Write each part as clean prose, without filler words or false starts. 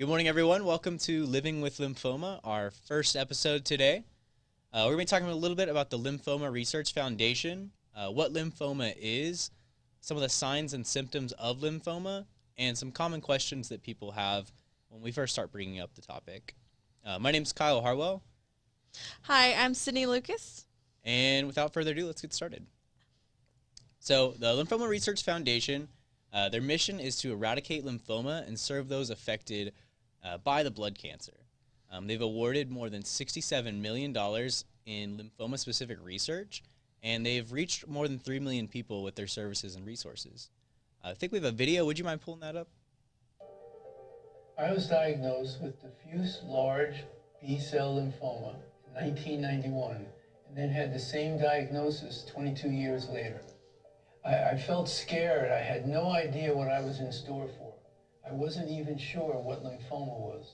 Good morning, everyone. Welcome to Living with Lymphoma, our first episode today. We're going to be talking a little bit about the Lymphoma Research Foundation, what lymphoma is, some of the signs and symptoms of lymphoma, and some common questions that people have when we first start bringing up the topic. My name is Kyle Harwell. Hi, I'm Sydney Lucas. And without further ado, let's get started. So the Lymphoma Research Foundation, their mission is to eradicate lymphoma and serve those affected by the blood cancer. They've awarded more than $67 million in lymphoma-specific research, and they've reached more than 3 million people with their services and resources. I think we have a video. Would you mind pulling that up? I was diagnosed with diffuse large B-cell lymphoma in 1991, and then had the same diagnosis 22 years later. I felt scared. I had no idea what I was in store for. I wasn't even sure what lymphoma was.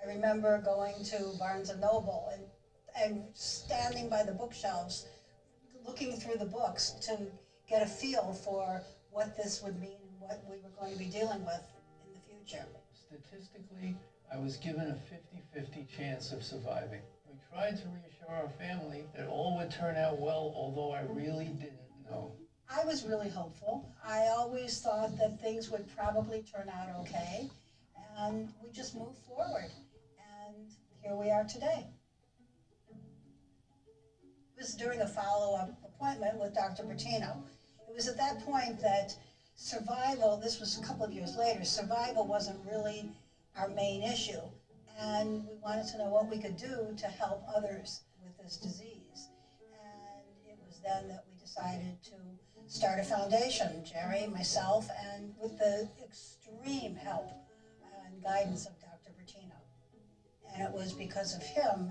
I remember going to Barnes & Noble and standing by the bookshelves, looking through the books to get a feel for what this would mean and what we were going to be dealing with in the future. Statistically, I was given a 50-50 chance of surviving. We tried to reassure our family that all would turn out well, although I really didn't know. I was really hopeful. I always thought that things would probably turn out okay, and we just moved forward. And here we are today. It was during a follow-up appointment with Dr. Bertino. It was at that point that survival, this was a couple of years later, survival wasn't really our main issue. And we wanted to know what we could do to help others with this disease. And it was then that we decided to start a foundation, Jerry, myself, and with the extreme help and guidance of Dr. Bertino. And it was because of him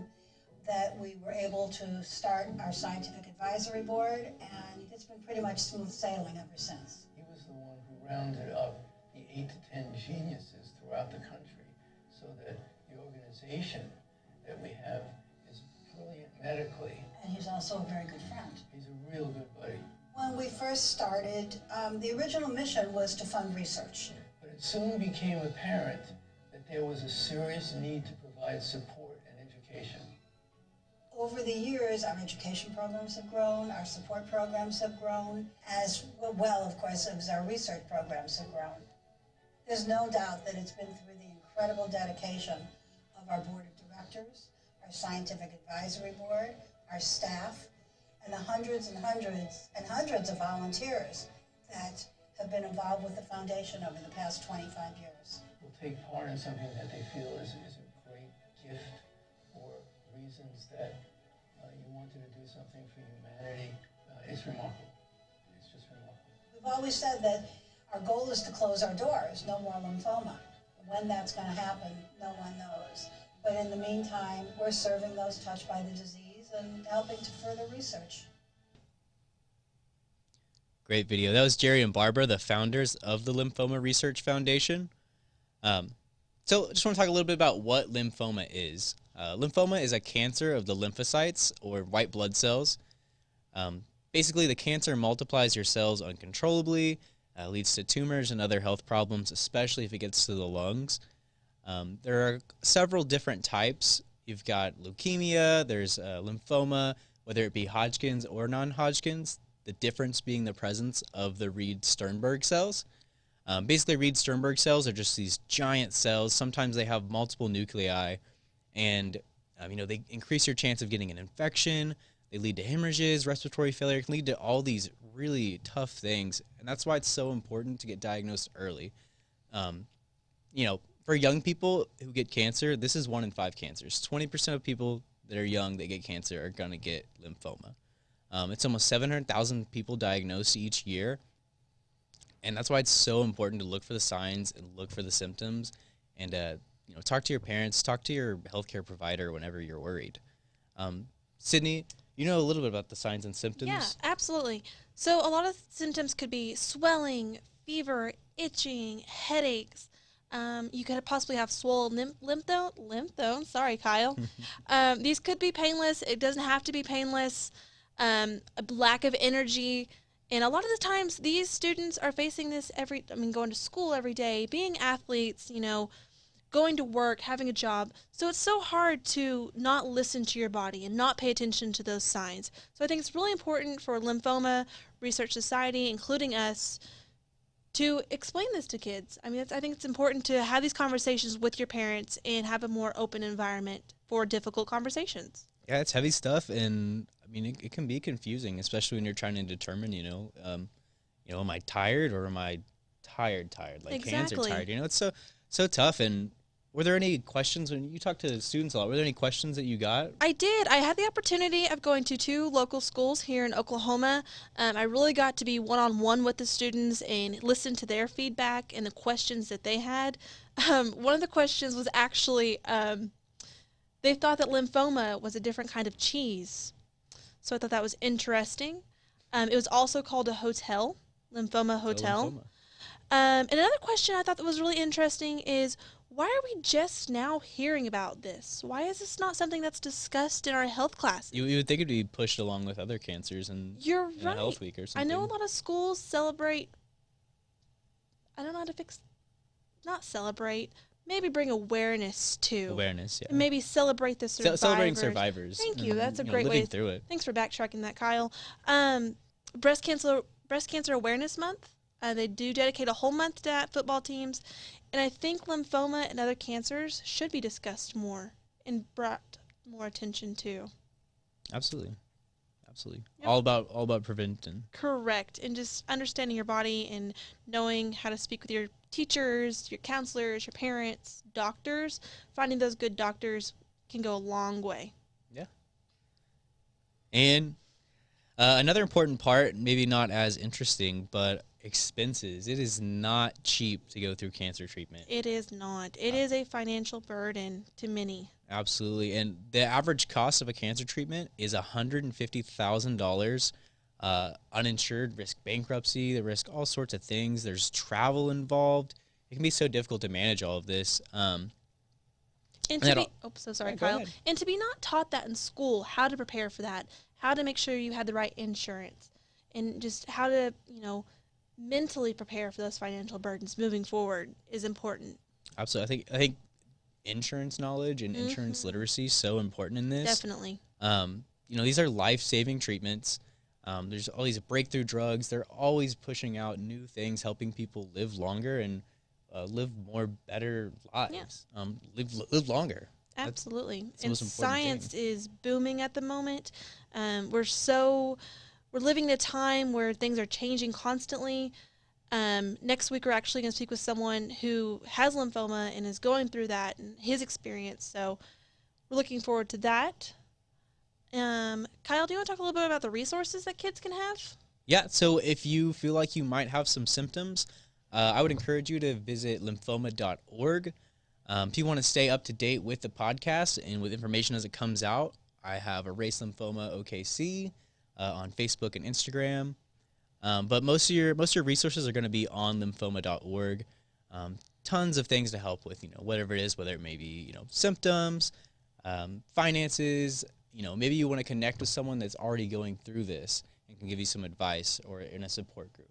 that we were able to start our scientific advisory board, and it's been pretty much smooth sailing ever since. He was the one who rounded up the 8 to 10 geniuses throughout the country so that the organization that we have is brilliant medically. And he's also a very good friend. He's a real good buddy. When we first started, the original mission was to fund research. But it soon became apparent that there was a serious need to provide support and education. Over the years, our education programs have grown, our support programs have grown, as well, of course, as our research programs have grown. There's no doubt that it's been through the incredible dedication of our board of directors, our scientific advisory board, our staff, and the hundreds and hundreds and hundreds of volunteers that have been involved with the foundation over the past 25 years. Will take part in something that they feel is a great gift, or reasons that you wanted to do something for humanity. It's remarkable. It's just remarkable. We've always said that our goal is to close our doors, no more lymphoma. When that's going to happen, no one knows. But in the meantime, we're serving those touched by the disease and helping to further research. Great video. That was Jerry and Barbara, the founders of the Lymphoma Research Foundation. So just want to talk a little bit about what lymphoma is. Lymphoma is a cancer of the lymphocytes, or white blood cells. Basically, the cancer multiplies your cells uncontrollably, leads to tumors and other health problems, especially if it gets to the lungs. There are several different types. You've got leukemia, there's lymphoma, whether it be Hodgkin's or non-Hodgkin's, the difference being the presence of the Reed-Sternberg cells. Basically, Reed-Sternberg cells are just these giant cells. Sometimes they have multiple nuclei, and they increase your chance of getting an infection. They lead to hemorrhages, respiratory failure. It can lead to all these really tough things, and that's why it's so important to get diagnosed early. For young people who get cancer, this is 1 in 5 cancers. 20% of people that are young that get cancer are going to get lymphoma. It's almost 700,000 people diagnosed each year, and that's why it's so important to look for the signs and look for the symptoms, and talk to your parents, talk to your healthcare provider whenever you're worried. Sydney, you know a little bit about the signs and symptoms? Yeah, absolutely. So a lot of symptoms could be swelling, fever, itching, headaches. You could possibly have swollen lymph nodes. Sorry, Kyle. These could be painless. It doesn't have to be painless. A lack of energy. And a lot of the times, these students are facing this going to school every day, being athletes, going to work, having a job. So it's so hard to not listen to your body and not pay attention to those signs. So I think it's really important for Lymphoma Research Society, including us, to explain this to kids. I mean, I think it's important to have these conversations with your parents and have a more open environment for difficult conversations. Yeah, it's heavy stuff, and I mean, it can be confusing, especially when you're trying to determine, am I tired or am I tired? Like hands are Exactly. tired. It's so tough. And were there any questions when you talk to students a lot? Were there any questions that you got? I did. I had the opportunity of going to 2 local schools here in Oklahoma. I really got to be one-on-one with the students and listen to their feedback and the questions that they had. One of the questions was actually they thought that lymphoma was a different kind of cheese. So I thought that was interesting. It was also called a hotel, Lymphoma Hotel. Lymphoma. And another question I thought that was really interesting is, why are we just now hearing about this? Why is this not something that's discussed in our health classes? You would think it'd be pushed along with other cancers and You're in right. a health week or I something. know a lot of schools celebrate, I don't know how to not celebrate, maybe bring awareness to. Awareness, yeah. And maybe celebrate the survivors. Celebrating survivors. Thank you. and, That's a great living way. through it. Thanks for backtracking that, Kyle. Breast Cancer Awareness Month. They do dedicate a whole month to that, football teams. And I think lymphoma and other cancers should be discussed more and brought more attention to. Absolutely. Yep. All about prevention. Correct. And just understanding your body and knowing how to speak with your teachers, your counselors, your parents, doctors. Finding those good doctors can go a long way. Yeah. And another important part, maybe not as interesting, but expenses. It is not cheap to go through cancer treatment. It is not. It is a financial burden to many. Absolutely. And the average cost of a cancer treatment is $150,000. Uninsured, risk bankruptcy, they risk all sorts of things. There's travel involved. It can be so difficult to manage all of this. And to be, so sorry, Yeah, go Kyle. ahead. And to be not taught that in school, how to prepare for that, how to make sure you had the right insurance, and just how to, mentally prepare for those financial burdens moving forward is important. Absolutely. I think insurance knowledge and insurance literacy is so important in this. Definitely. These are life-saving treatments. There's all these breakthrough drugs. They're always pushing out new things, helping people live longer and live more better lives. Yeah. Live longer. Absolutely. That's the And most important science thing. is booming at the moment. We're living in a time where things are changing constantly. Next week, we're actually going to speak with someone who has lymphoma and is going through that and his experience. So we're looking forward to that. Kyle, do you want to talk a little bit about the resources that kids can have? Yeah, so if you feel like you might have some symptoms, I would encourage you to visit lymphoma.org. If you want to stay up to date with the podcast and with information as it comes out, I have Erase Lymphoma OKC on Facebook and Instagram. But most of your resources are going to be on lymphoma.org. Tons of things to help with, whatever it is, whether it may be, symptoms, finances, maybe you want to connect with someone that's already going through this and can give you some advice or in a support group.